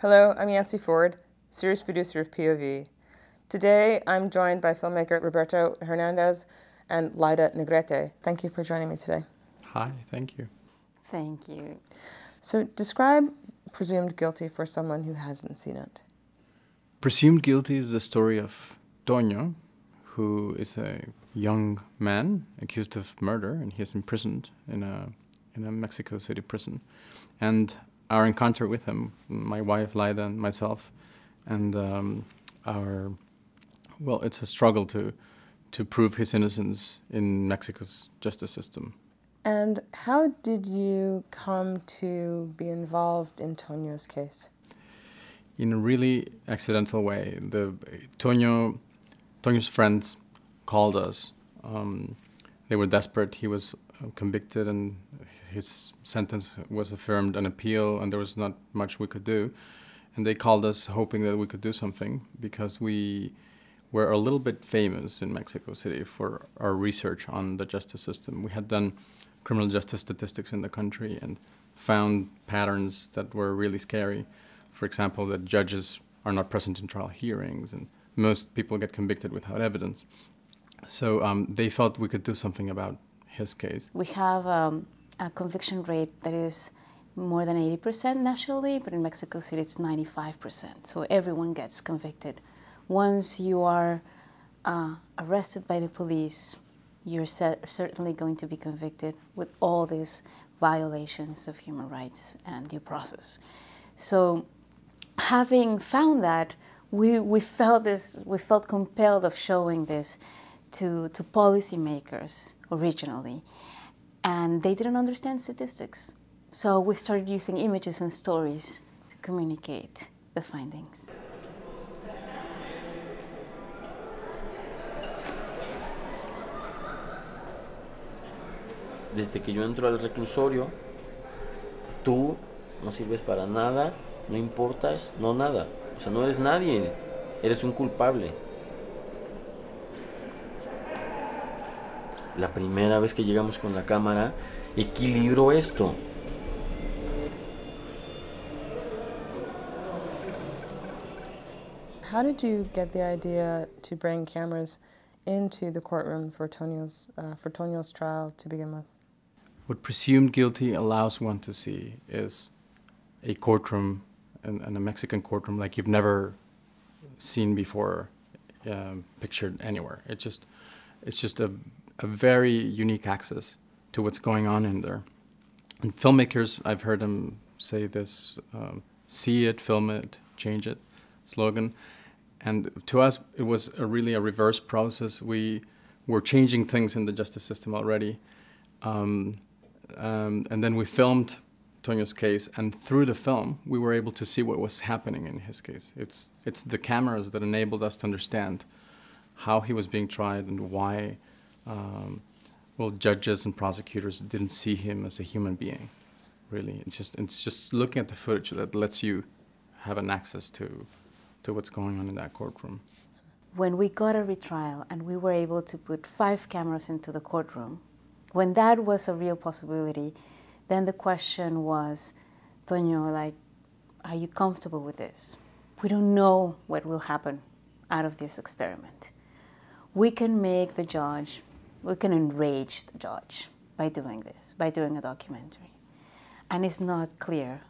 Hello, I'm Yancy Ford, series producer of POV. Today, I'm joined by filmmaker Roberto Hernández and Layda Negrete. Thank you for joining me today. Hi, thank you. Thank you. So, describe Presumed Guilty for someone who hasn't seen it. Presumed Guilty is the story of Toño, who is a young man accused of murder, and he is imprisoned in a Mexico City prison. And our encounter with him, my wife Layda and myself, and it's a struggle to prove his innocence in Mexico's justice system. And how did you come to be involved in Toño's case? In a really accidental way. Toño's friends called us. They were desperate. He was convicted and his sentence was affirmed on appeal, and there was not much we could do. And they called us hoping that we could do something because we were a little bit famous in Mexico City for our research on the justice system. We had done criminal justice statistics in the country and found patterns that were really scary. For example, that judges are not present in trial hearings and most people get convicted without evidence. So they felt we could do something about his case. We have a conviction rate that is more than 80% nationally, but in Mexico City it's 95%. So everyone gets convicted. Once you are arrested by the police, you're certainly going to be convicted with all these violations of human rights and due process. So having found that, we felt compelled of showing this to policymakers originally, and they didn't understand statistics. So we started using images and stories to communicate the findings. Desde que yo entro al reclusorio, tú no sirves para nada, no importas, no nada. O sea, no eres nadie, eres un culpable. La primera vez que llegamos con la cámara, equilibró esto. How did you get the idea to bring cameras into the courtroom for Toño's trial to begin with? What Presumed Guilty allows one to see is a courtroom, and a Mexican courtroom like you've never seen before, pictured anywhere. It's just a very unique access to what's going on in there. And filmmakers, I've heard them say this, see it, film it, change it slogan. And to us, it was really a reverse process. We were changing things in the justice system already. And then we filmed Toño's case, and through the film, we were able to see what was happening in his case. It's the cameras that enabled us to understand how he was being tried and why judges and prosecutors didn't see him as a human being, really. It's just looking at the footage that lets you have an access to what's going on in that courtroom. When we got a retrial and we were able to put 5 cameras into the courtroom, when that was a real possibility, then the question was, Toño, like, are you comfortable with this? We don't know what will happen out of this experiment. We can make the judge, we can enrage the judge by doing this, by doing a documentary. And it's not clear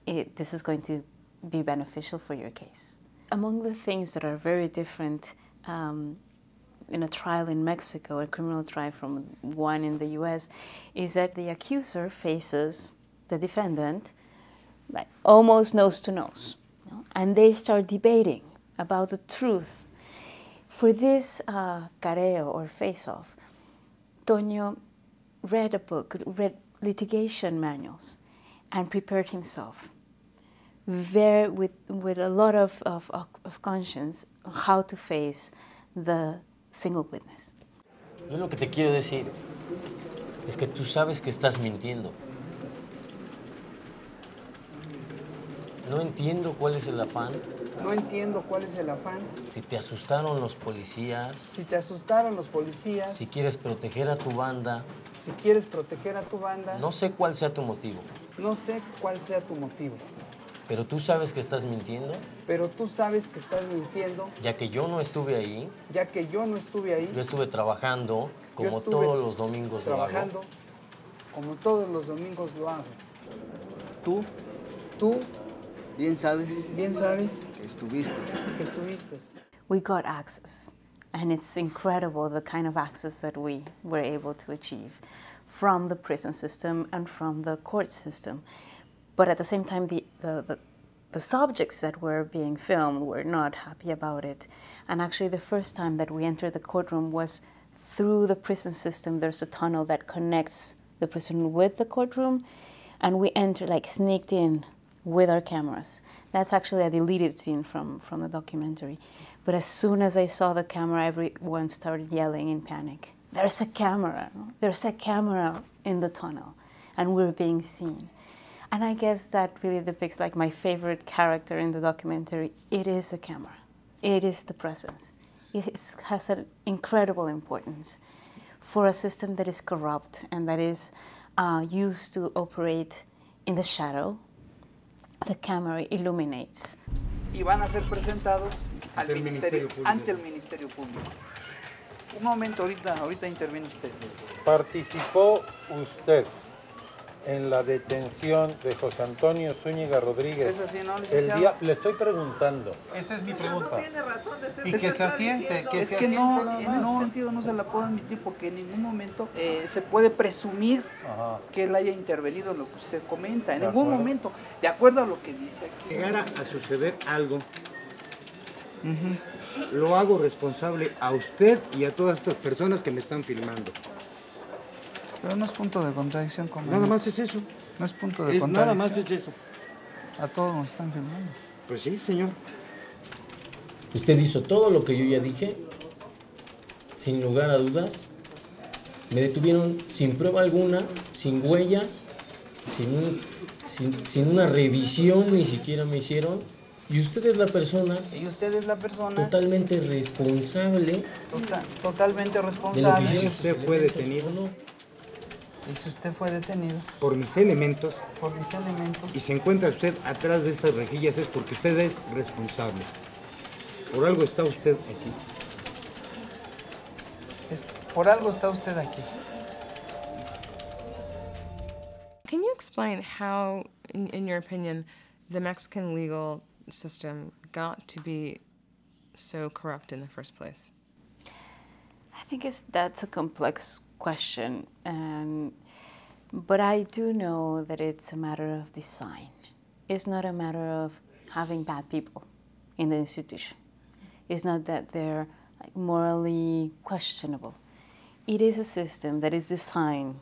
this is going to be beneficial for your case. Among the things that are very different in a trial in Mexico, a criminal trial from one in the US, is that the accuser faces the defendant like almost nose to nose, you know? And they start debating about the truth. For this careo or face-off, Toño read a book, read litigation manuals, and prepared himself with a lot of conscience on how to face the single witness. Yo lo que te quiero decir es que tú sabes que estás mintiendo. No entiendo cuál es el afán. No entiendo cuál es el afán. Si te asustaron los policías. Si te asustaron los policías. Si quieres proteger a tu banda. Si quieres proteger a tu banda. No sé cuál sea tu motivo. No sé cuál sea tu motivo. Pero tú sabes que estás mintiendo, Pero tú sabes que estás mintiendo, ya que yo no estuve ahí. ya que yo no estuve ahí. Yo estuve trabajando como estuve todos los domingos lo hago. trabajando, como todos los domingos lo hago. Tú Tú bien sabes bien sabes que estuviste. que estuviste. We got access, and it's incredible the kind of access that we were able to achieve from the prison system and from the court system. But at the same time, the subjects that were being filmed were not happy about it. And actually, the first time that we entered the courtroom was through the prison system. There's a tunnel that connects the prison with the courtroom, and we entered, like sneaked in with our cameras. That's actually a deleted scene from the documentary. But as soon as I saw the camera, everyone started yelling in panic. There's a camera! There's a camera in the tunnel, and we're being seen. And I guess that really depicts like my favorite character in the documentary. It is a camera. It is the presence. It has an incredible importance for a system that is corrupt and that is used to operate in the shadow. The camera illuminates. Y van a ser presentados ante el Ministerio Público. Un momento, ahorita interviene usted. ¿Participó usted en la detención de José Antonio Zúñiga Rodríguez? ¿Es así, no, El licenciado? día, le estoy preguntando. Esa es mi pregunta. No tiene razón de ser. Y que se asiente, que Es se que asiente no, nada en más. ese sentido no se la puedo admitir porque en ningún momento se puede presumir que él haya intervenido en lo que usted comenta. En ningún momento, de acuerdo a lo que dice aquí. Llegara a suceder algo, lo hago responsable a usted y a todas estas personas que me están filmando. Pero no es punto de contradicción con Nada más es eso. No es punto de Es contradicción. nada más es eso. A todos nos están filmando. Pues sí, señor. Usted hizo todo lo que yo ya dije, sin lugar a dudas. Me detuvieron sin prueba alguna, sin huellas, sin una revisión ni siquiera me hicieron. Y usted es la persona Y usted es la persona totalmente responsable totalmente de lo que responsable. hicieron sus Usted fue elementos, detenido. ¿o no? Y si usted fue detenido Por mis elementos, por mis elementos, y se encuentra usted atrás de estas rejillas, es porque usted es responsable. Por algo está usted aquí. por algo está usted aquí. Can you explain how, in your opinion, the Mexican legal system got to be so corrupt in the first place? I think that's a complex question, but I do know that it's a matter of design. It's not a matter of having bad people in the institution. It's not that they're like morally questionable. It is a system that is designed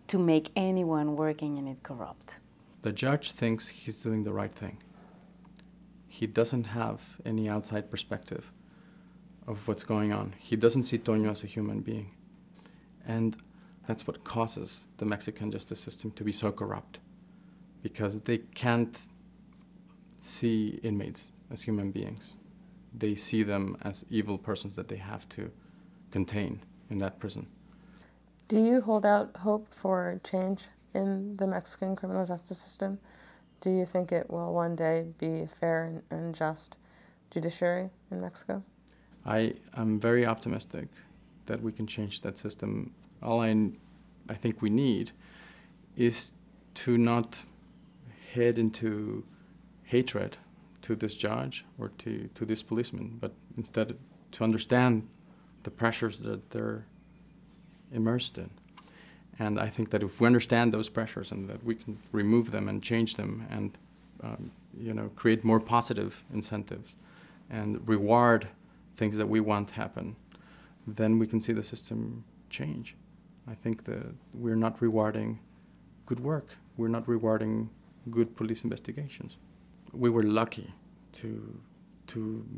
to make anyone working in it corrupt. The judge thinks he's doing the right thing. He doesn't have any outside perspective of what's going on. He doesn't see Toño as a human being. And that's what causes the Mexican justice system to be so corrupt, because they can't see inmates as human beings. They see them as evil persons that they have to contain in that prison. Do you hold out hope for change in the Mexican criminal justice system? Do you think it will one day be a fair and just judiciary in Mexico? I am very optimistic that we can change that system. All I think we need is to not head into hatred to this judge or to this policeman, but instead to understand the pressures that they're immersed in. And I think that if we understand those pressures and that we can remove them and change them and create more positive incentives and reward things that we want happen, then we can see the system change. I think that we're not rewarding good work. We're not rewarding good police investigations. We were lucky to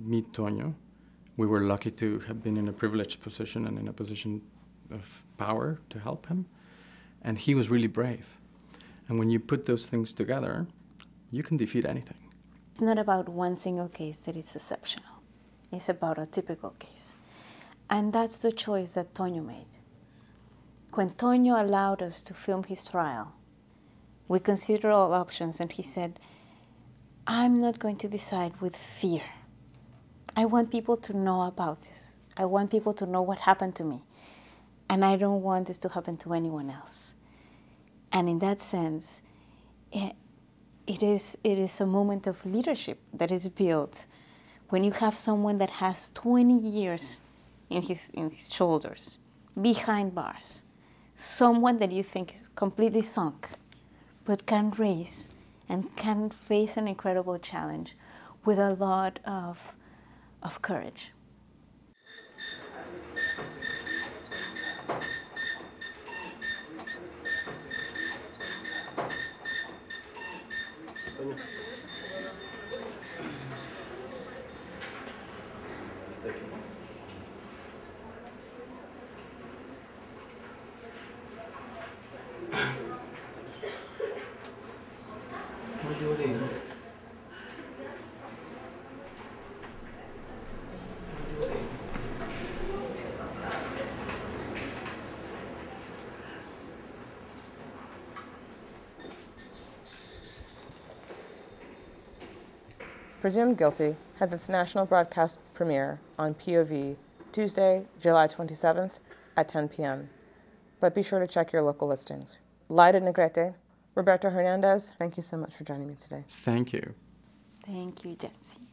meet Toño. We were lucky to have been in a privileged position and in a position of power to help him. And he was really brave. And when you put those things together, you can defeat anything. It's not about one single case that is exceptional. It's about a typical case. And that's the choice that Toño made. When Toño allowed us to film his trial, we considered all options, and he said, I'm not going to decide with fear. I want people to know about this. I want people to know what happened to me. And I don't want this to happen to anyone else. And in that sense, it is a moment of leadership that is built when you have someone that has 20 years in his shoulders, behind bars, someone that you think is completely sunk, but can raise and can face an incredible challenge with a lot of courage. Presumed Guilty has its national broadcast premiere on POV Tuesday, July 27th at 10 p.m. But be sure to check your local listings. Layda, Negrete, Roberto Hernández, thank you so much for joining me today. Thank you. Thank you, Jetsy.